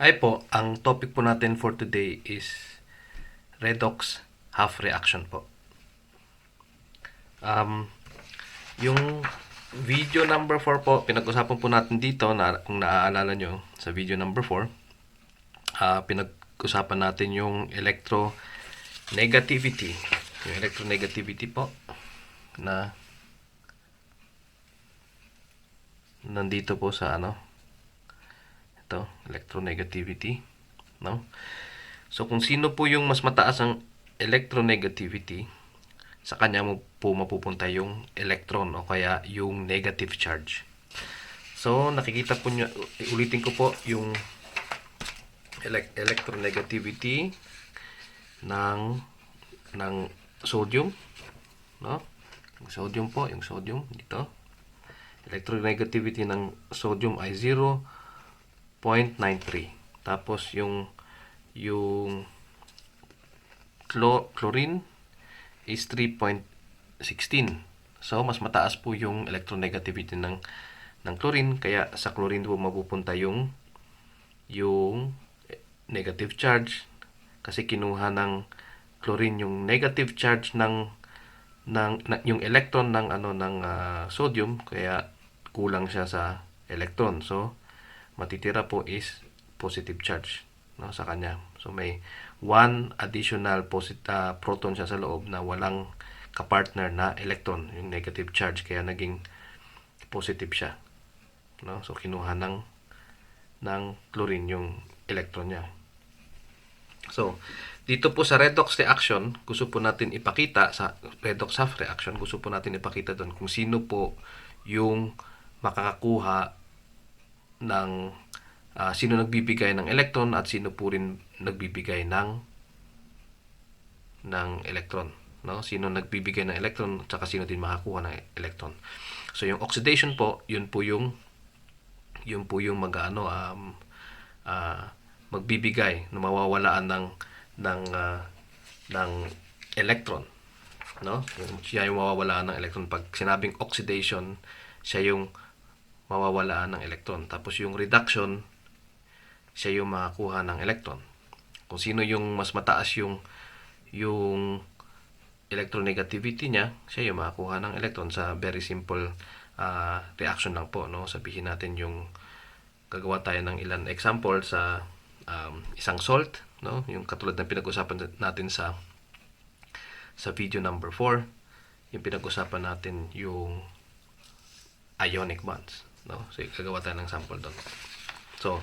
Ay po, ang topic po natin for today is redox half reaction po. Um, yung video number 4 po, pinag-usapan po natin dito na kung naaalala nyo sa video number 4, pinag-usapan natin yung electronegativity. Yung electronegativity po na nandito po sa ito, electronegativity, no? So kung sino po yung mas mataas ang electronegativity, sa kanya mo po mapupunta yung electron o kaya yung negative charge. So nakikita po nyo, ulitin ko po yung electronegativity ng sodium, no? Yung sodium po, yung sodium dito. Electronegativity ng sodium ay 0.93. Tapos yung chlorine is 3.16. So mas mataas po yung electronegativity ng chlorine, kaya sa chlorine po mapupunta yung negative charge kasi kinuha ng chlorine yung negative charge ng yung electron ng sodium, kaya kulang siya sa electron. So matitira po is positive charge, no, sa kanya. So may one additional proton siya sa loob na walang kapartner na electron, yung negative charge, kaya naging positive siya, no? So kinuha ng chlorine yung electron niya. So dito po sa redox reaction, gusto po natin ipakita sa redox half reaction, gusto po natin ipakita doon kung sino po yung makakakuha ng sino nagbibigay ng electron at sino po rin nagbibigay ng electron, no? Sino nagbibigay ng electron at saka sino din makakuha ng electron. So yung oxidation po, yun po yung magbibigay na mawawalaan ng electron, no? Siya yung mawawalaan ng electron. Pag sinabing oxidation, siya yung mawawalaan ng electron. Tapos yung reduction, siya yung makakuha ng electron. Kung sino yung mas mataas yung electronegativity niya, siya yung makakuha ng electron. Sa very simple reaction lang po, no? Sabihin natin yung gagawa tayo ng ilan example sa isang salt, no? Yung katulad ng pinag-usapan natin sa video number 4, yung pinag-usapan natin yung ionic bonds, no? So gagawa tayo ng sample doon. So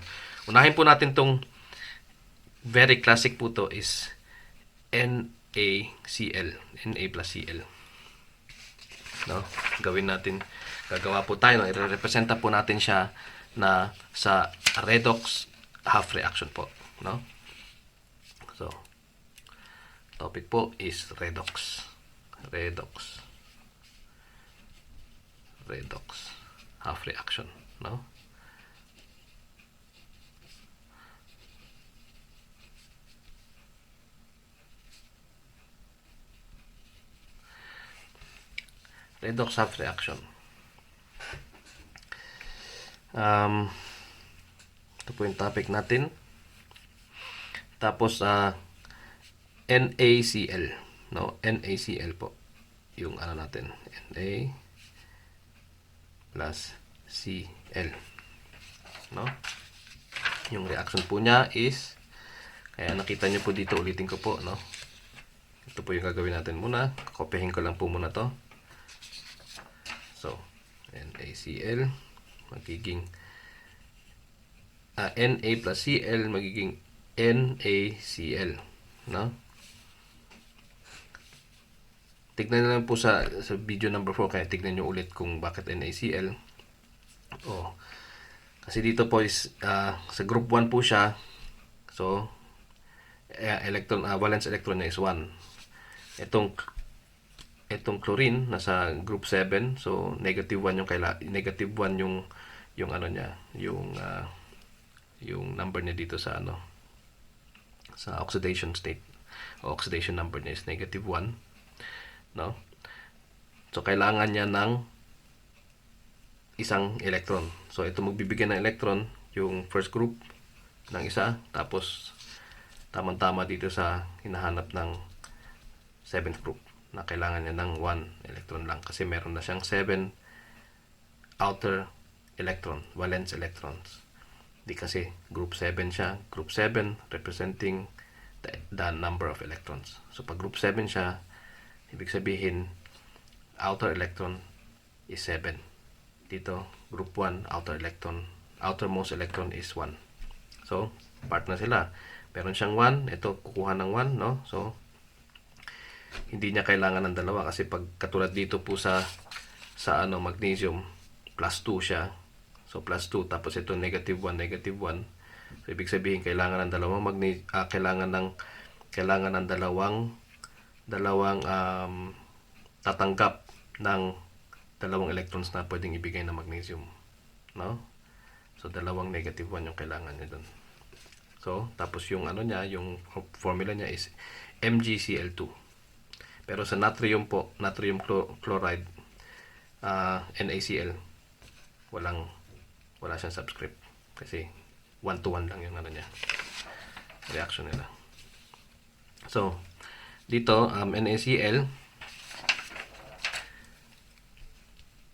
unahin po natin tong very classic po to is NaCl, Na plus Cl, no? Gagawa po tayo, no? I-representa po natin siya na sa redox half reaction po, no? So topic po is redox half reaction, no? Redox half reaction. Ito po yung topic natin. Tapos NaCl, no? NaCl po yung natin, Na plus Cl, no? Yung reaction po niya is, kaya nakita nyo po dito, ulitin ko po, no? Ito po yung gagawin natin muna. Kopyahin ko lang po muna to. So NaCl magiging Na plus Cl magiging NaCl, no? Tignan na lang po sa video number 4, kaya tignan nyo ulit kung bakit NaCl. Kasi dito po is sa group 1 po siya. So valence electron niya is 1. Itong chlorine nasa group 7, so negative 1 yung negative 1 yung niya, yung number niya dito sa sa oxidation state, o oxidation number niya is negative 1, no? So kailangan niya ng isang electron. So ito magbibigay ng electron yung first group. ng isa, tapos tamang-tama dito sa hinahanap ng 7th group na kailangan niya ng 1 electron lang kasi meron na siyang 7 outer electron, valence electrons. Di kasi group 7 siya, group 7 representing the number of electrons. So pag group 7 siya, ibig sabihin outer electron is 7. Dito, group 1, outermost electron is 1. So, part na sila. Meron siyang 1, ito kukuha ng 1, no? So, hindi niya kailangan ng dalawa kasi pag katulad dito po sa magnesium, plus 2 siya. So, plus 2, tapos ito negative 1, negative 1. So, ibig sabihin kailangan ng dalawang kailangan ng dalawang tatanggap ng dalawang electrons na pwedeng ibigay ng magnesium, no? So dalawang negative 1 yung kailangan niya doon. So tapos yung yung formula niya is MgCl2. Pero sa natrium po, natrium chloride, NaCl, wala siyang subscript kasi 1 to 1 lang yung niya, reaction nila. So dito NaCl,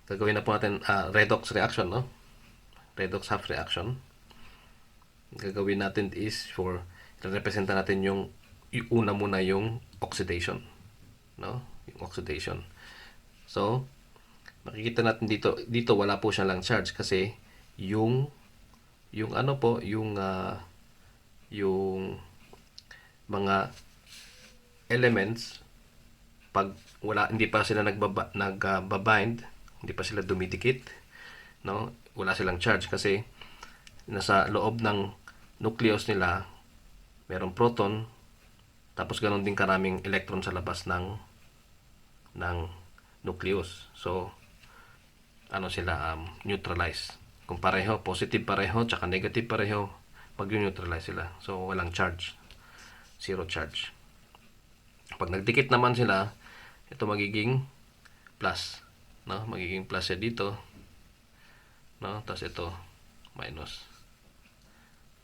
gagawin na po natin redox reaction, no? Redox half reaction. Gagawin natin is representa natin yung una muna yung oxidation, no? Yung oxidation. So, makikita natin dito wala po siya lang charge kasi yung mga elements pag hindi pa sila nagbabind, hindi pa sila dumidikit, no? Wala silang charge kasi nasa loob ng nucleus nila merong proton, tapos ganoon din karaming electron sa labas ng nucleus. So sila neutralize. Kung pareho, positive pareho tsaka negative pareho, mag-neutralize sila. So walang charge, zero charge. Pag nagdikit naman sila, ito magiging plus, no? Magiging plus siya dito, no? Tapos ito minus,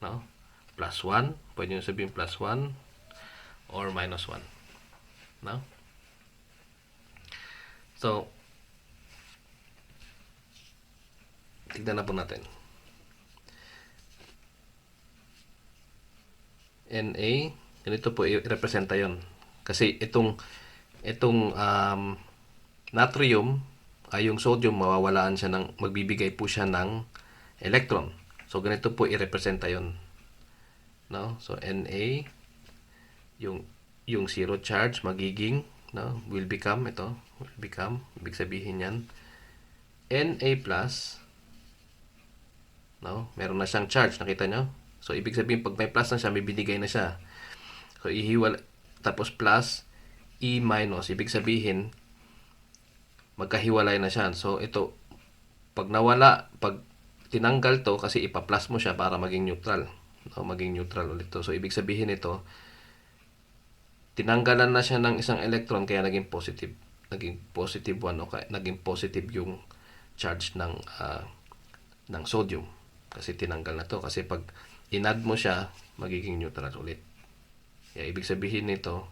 no? Plus 1, pwede nyo sabihin plus 1 or minus 1, no? So tignan na po natin. Na, ganito po i-representa yon. Kasi itong natrium ay yung sodium, mawawalaan siya magbibigay po siya ng electron. So ganito po i-representa yon, no? So Na, yung zero charge magiging, no, will become, ibig sabihin yan Na plus, no? Meron na siyang charge, nakita nyo? So ibig sabihin pag may plus na siya, may binigay na siya. So tapos plus E minus, ibig sabihin magkahiwalay na siya. So ito, pag tinanggal to kasi ipa-plus mo siya para maging neutral, no? Maging neutral ulit to. So ibig sabihin ito, tinanggalan na siya ng isang electron kaya naging positive 1, o naging positive yung charge ng sodium kasi tinanggal na to. Kasi pag in-add mo siya, magiging neutral ulit. Kaya ibig sabihin nito,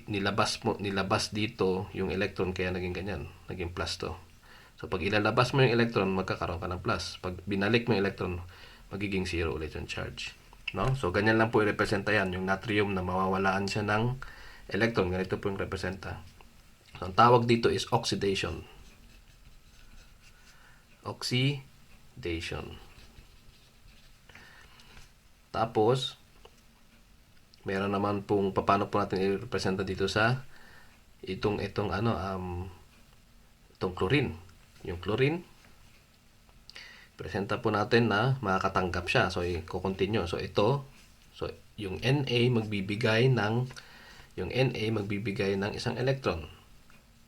nilabas dito yung electron kaya naging ganyan, naging plus to. So pag ilalabas mo yung electron, magkakaroon ka ng plus. Pag binalik mo yung electron, magiging zero ulit yung charge, no? So ganyan lang po i-representa yan, yung natrium na mawawalaan siya ng electron, ganito po yung representa. So ang tawag dito is oxidation. Tapos meron naman pong paano po natin i-representa dito sa itong chlorine. Yung chlorine, presenta po natin na makakatanggap siya. So i-continue. So yung Na magbibigay ng isang electron.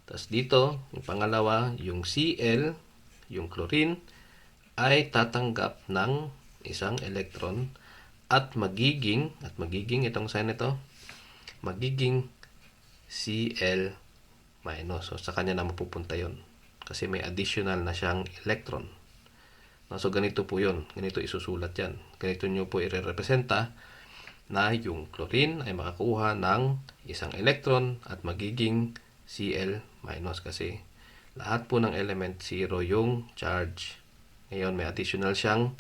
Tapos dito, yung pangalawa, yung Cl, yung chlorine ay tatanggap ng isang electron at magiging itong sign nito, magiging Cl minus. So sa kanya na mapupunta yon kasi may additional na siyang electron. No, so ganito po 'yon. Ganito isusulat 'yan. Ganito nyo po irerepresenta na yung chlorine ay makakuha ng isang electron at magiging Cl minus kasi lahat po ng element 0 yung charge. Ngayon may additional siyang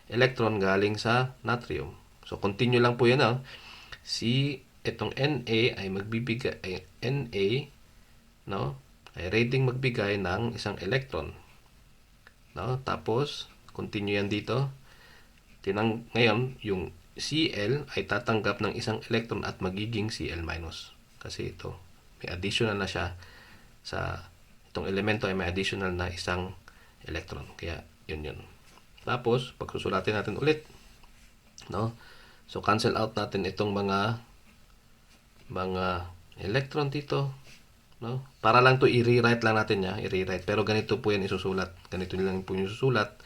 electron galing sa natrium. So continue lang po 'yan, si itong Na ay magbibigay Na, no? Ay rating magbigay ng isang electron. No? Tapos continue yan dito. Ngayon yung Cl ay tatanggap ng isang electron at magiging Cl minus. Kasi ito, may additional na siya sa itong elemento ay may additional na isang electron. Kaya yun. Tapos pagsusulatin natin ulit, no? So cancel out natin itong mga electron dito, no? Para lang to i-rewrite lang natin niya, i-rewrite. Pero ganito po yan isusulat. Ganito lang po yung isusulat.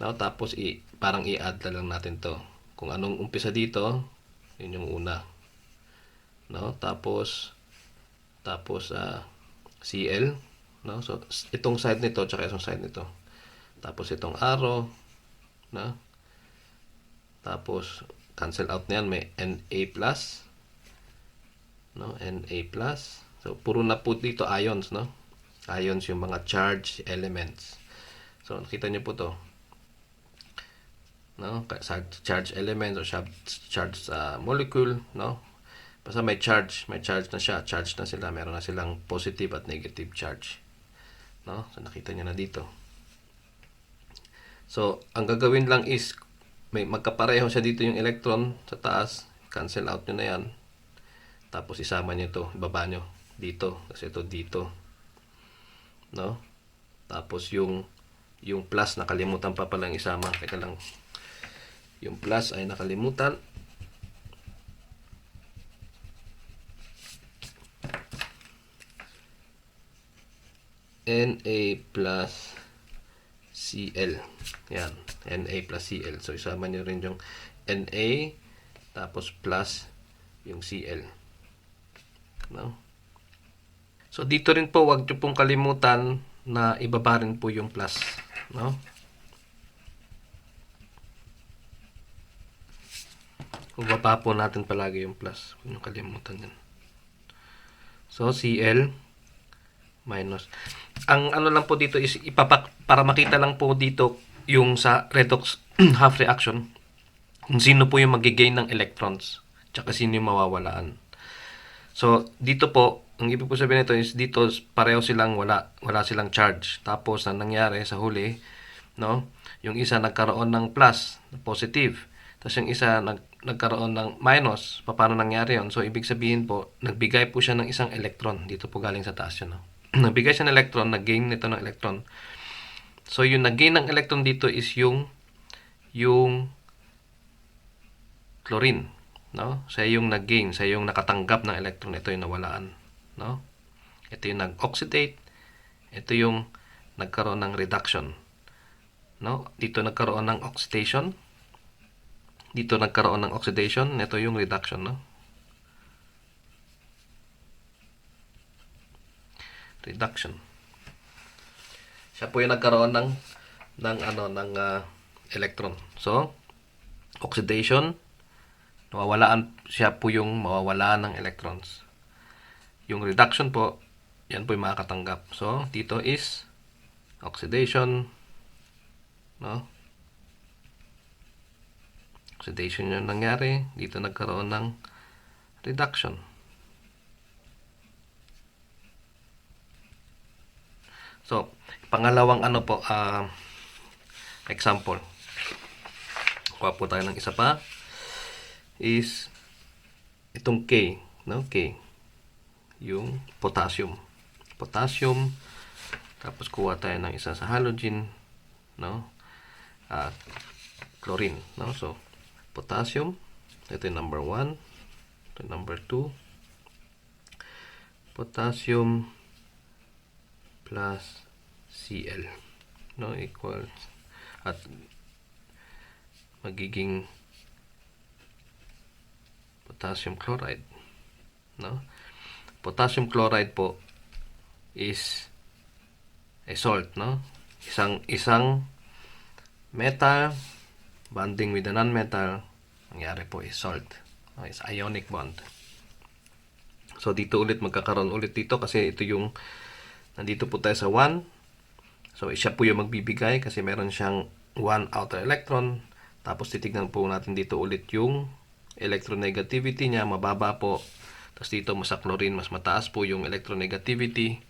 No? Tapos parang i-add na lang natin to. Kung anong umpisa dito, yun yung una. No? Tapos Cl, no? So itong side nito tsaka itong side nito. Tapos itong arrow, no? Tapos cancel out na yan, may Na+, no? Na+. So puro na po dito ions, no? Ions yung mga charged elements. So nakita niyo po to, no? Charge elements o charge molecule, no? Basta may charge na siya, charge na sila, meron na silang positive at negative charge, no? So nakita niyo na dito. So ang gagawin lang is may magkapareho siya dito yung electron sa taas, cancel out niyo na yan. Tapos isama niyo to, ibaba niyo dito kasi ito dito, no? Tapos yung plus nakalimutan pa palang isama. Teka lang. Yung plus ay nakalimutan. Na plus Cl. Yan. Na plus Cl. So, isama nyo rin yung Na tapos plus yung Cl. No? So, dito rin po, wag nyo pong kalimutan na ibaba rin po yung plus. No? Ibaba po natin palagi yung plus. Huwag nyo kalimutan yan. So, Cl minus. Ang ano lang po dito is para makita lang po dito yung sa redox half reaction kung sino po yung magigain ng electrons tsaka sino yung mawawalaan. So, dito po, ang ibig po sabihin nito is dito pareho silang wala silang charge. Tapos, ang nangyari sa huli, no? Yung isa nagkaroon ng plus, positive. Tapos yung isa nagkaroon ng minus. Paano nangyari yun? So, ibig sabihin po, nagbigay po siya ng isang electron. Dito po galing sa taas yun, no? Nagbigay siya ng electron, nag-gain nito ng electron. So, yung nag-gain ng electron dito is yung chlorine, no? Siya yung nag-gain, siya yung nakatanggap ng electron. Ito yung nawalaan, no? Ito yung nag-oxidate. Ito yung nagkaroon ng reduction, no? Dito nagkaroon ng oxidation. Dito nagkaroon ng oxidation. Ito yung reduction, no? Reduction. Siya po yung nagkaroon ng electron. So, oxidation, siya po yung mawawalaan ng electrons. Yung reduction po, yan po yung makakatanggap. So, dito is oxidation, no? Oxidation yung nangyari. Dito nagkaroon ng reduction. So, pangalawang example. Kuha po tayo ng isa pa. Is itong K, no? K. Yung potassium. Potassium. Tapos kuha tayo ng isa sa halogen, no? Chlorine, no? So, potassium. Ito yung number 1. Ito yung number 2. Potassium plus Cl, no, equals at magiging potassium chloride, no? Potassium chloride po is a salt, no? Isang metal bonding with a non-metal, nangyari po is salt. Is ionic bond. So dito ulit magkakaroon ulit dito kasi ito yung nandito po tayo sa 1. So siya po yung magbibigay kasi meron siyang 1 outer electron. Tapos titignan po natin dito ulit yung electronegativity niya, mababa po. Tapos dito sa chlorine mas mataas po yung electronegativity.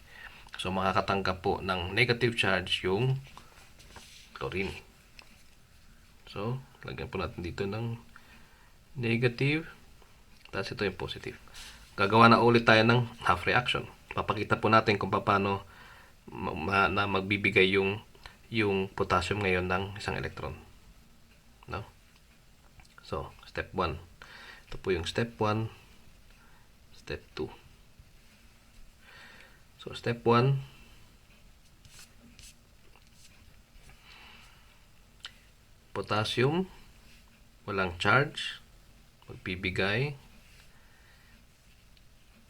So makakatanggap po ng negative charge yung chlorine. So lagyan po natin dito ng negative. Tapos ito yung positive. Gagawa na ulit tayo ng half reaction. Papakita po natin kung paano na magbibigay yung potassium ngayon ng isang electron. No? So, step 1. Ito po yung step 1. Step 2. So, step 1. Potassium, walang charge, magbibigay.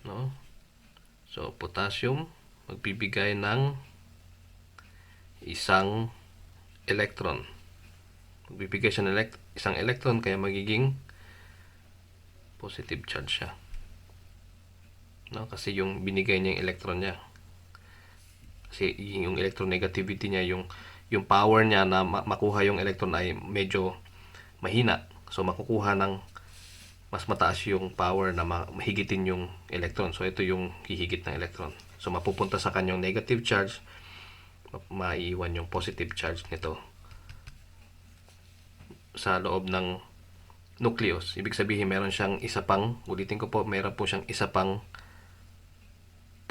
No? So, potassium, magbibigay ng isang electron. Magbibigay siya ng isang electron, kaya magiging positive charge siya. No? Kasi yung binigay niya yung electron niya. Kasi yung electronegativity niya, yung power niya na makuha yung electron ay medyo mahina. So, makukuha ng mas mataas yung power na mahigitin yung electron. So, ito yung hihigit ng electron. So, mapupunta sa kanyang negative charge, maiiwan yung positive charge nito sa loob ng nucleus. Ibig sabihin, meron siyang isa pang, ulitin ko po, meron po siyang isa pang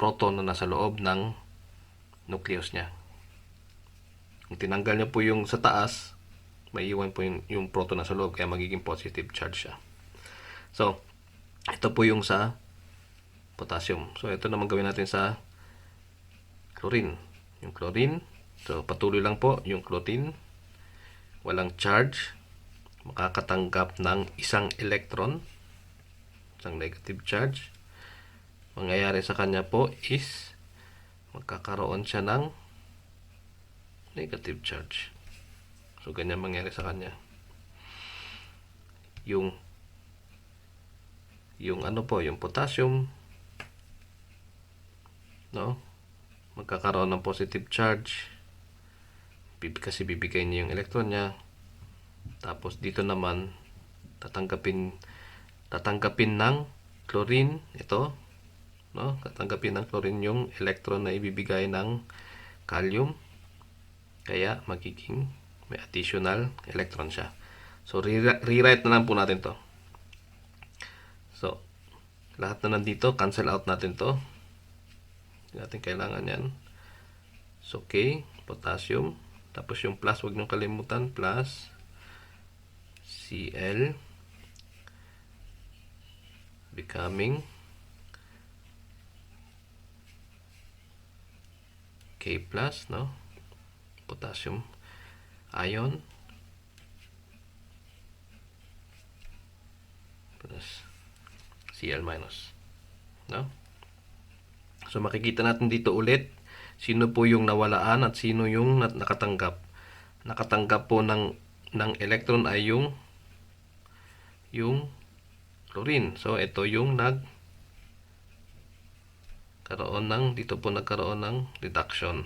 proton na nasa loob ng nucleus niya. Kung tinanggal niyo po yung sa taas, maiiwan po yung proton na sa loob, kaya magiging positive charge siya. So, ito po yung sa potassium. So, ito naman gawin natin sa chlorine. Yung chlorine, so patuloy lang po yung chlorine, walang charge, makakatanggap ng isang electron, isang negative charge. Mangyayari sa kanya po is magkakaroon siya ng negative charge. So, ganyan mangyayari sa kanya. Yung yung potassium, no? Magkakaroon ng positive charge kasi bibigay niya yung electron niya. Tapos dito naman tatanggapin ng chlorine ito, no? Tatanggapin ng chlorine yung electron na ibibigay ng calcium. Kaya magiging may additional electron siya. So rewrite na lang po natin to. So, lahat na nandito, cancel out natin to. Hindi natin kailangan yan. So, okay, potassium. Tapos yung plus, huwag niyong kalimutan, plus Cl becoming K plus, no? Potassium ion plus Cl minus, no? So makikita natin dito ulit sino po yung nawalaan at sino yung nakatanggap. Nakatanggap po ng electron ay yung chlorine. So ito yung dito po nagkaroon ng reduction.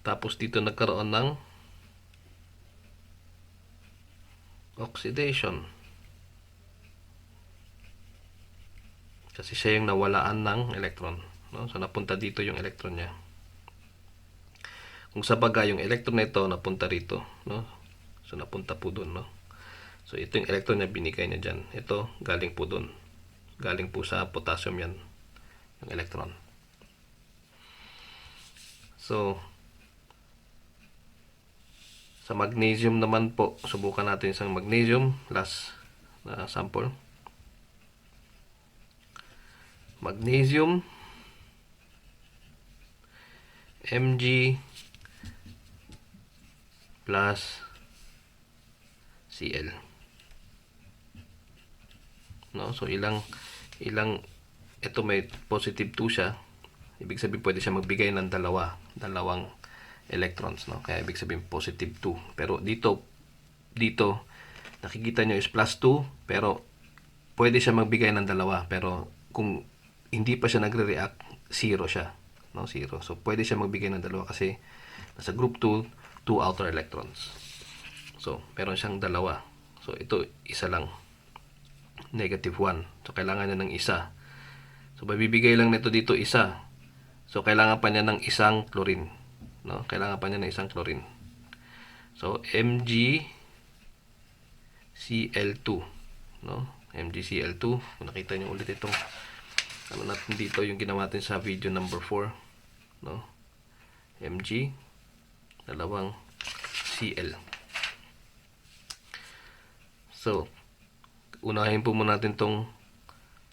Tapos dito nagkaroon ng oxidation. Kasi siya yung nawalaan ng electron, no? So napunta dito yung electron niya. Kung sa bagay yung electron nito napunta rito, no? So napunta po doon, no? So ito yung electron niya, binigay niya diyan. Ito galing po doon. Galing po sa potassium yan, yung electron. So sa magnesium naman po, subukan natin isang magnesium, last na sample. Magnesium, Mg plus Cl. No, so ilang ito may positive 2 siya, ibig sabihin pwede siya magbigay ng dalawang electrons, no? Kaya ibig sabihin positive 2. Pero dito nakikita nyo is plus 2, pero pwede siya magbigay ng dalawa. Pero kung hindi pa siya nagre-react, 0 siya, no? 0. So pwede siya magbigay ng dalawa kasi nasa group 2, 2 outer electrons. So meron siyang dalawa. So ito isa lang, negative 1. So kailangan niya ng isa. So mabibigay lang nito dito isa. So kailangan pa niya ng isang chlorine, no? Kailangan pa niya ng isang chlorine. So MgCl2, no? MgCl2. Kung nakita niyo ulit itong ano natin dito, yung ginawa natin sa video number 4, no? Mg dalawang Cl. So unahin po muna natin tong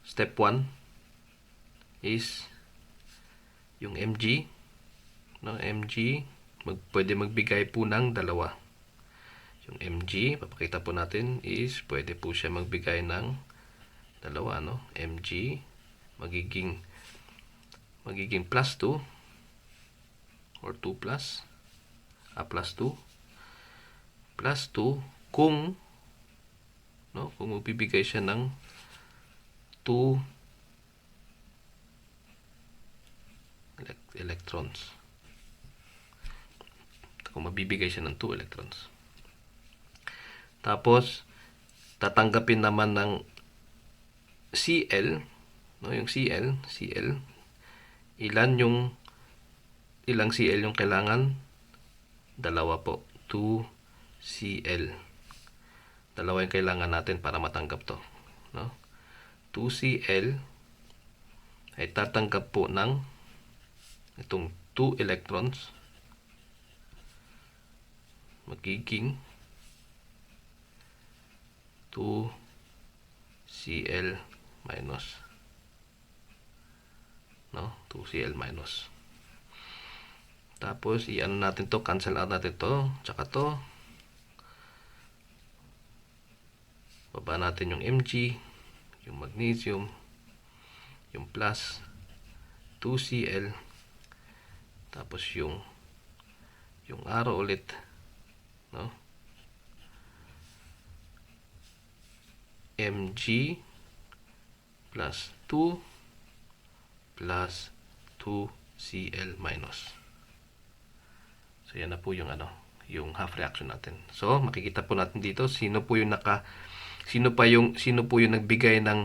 step 1 is yung Mg, no? Mg pwede magbigay po ng dalawa. Yung Mg, papakita po natin, is pwede po siya magbigay ng dalawa, no? Mg magiging plus 2 or 2 plus plus 2 kung, no, kung magbibigay siya ng 2 electrons. Kung mabibigay siya ng 2 electrons. Tapos tatanggapin naman ng Cl, no, yung Cl, ilang Cl yung kailangan? Dalawa po, 2 Cl. Dalawa yung kailangan natin para matanggap to, no? 2 Cl ay tatanggap po ng itong 2 electrons, magiging 2 Cl minus, no? 2 Cl minus. Tapos i-ano natin to, cancel out natin to, tsaka to. Baba natin yung Mg, yung magnesium, yung plus 2 Cl, tapos yung arrow ulit, no? Mg plus 2 plus 2 Cl minus. So yan na po yung yung half reaction natin. So makikita po natin dito sino po yung nagbigay ng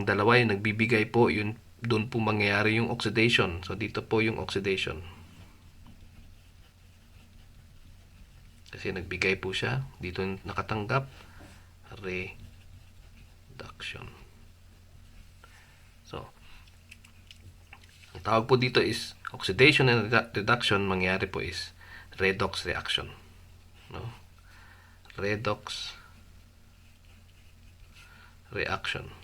dalawa, yung nagbibigay po, yun doon po mangyayari yung oxidation. So dito po yung oxidation. Kasi nagbigay po siya, dito nakatanggap reduction. So ang tawag po dito is oxidation and reduction. Mangyayari po is redox reaction, no? Redox reaction.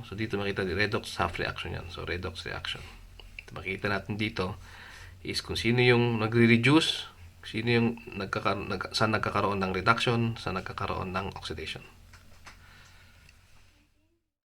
So dito makita redox half reaction yan. So redox reaction. Makikita natin dito is kung sino yung nagre-reduce, sino yung saan nagkakaroon ng reduction, saan nagkakaroon ng oxidation.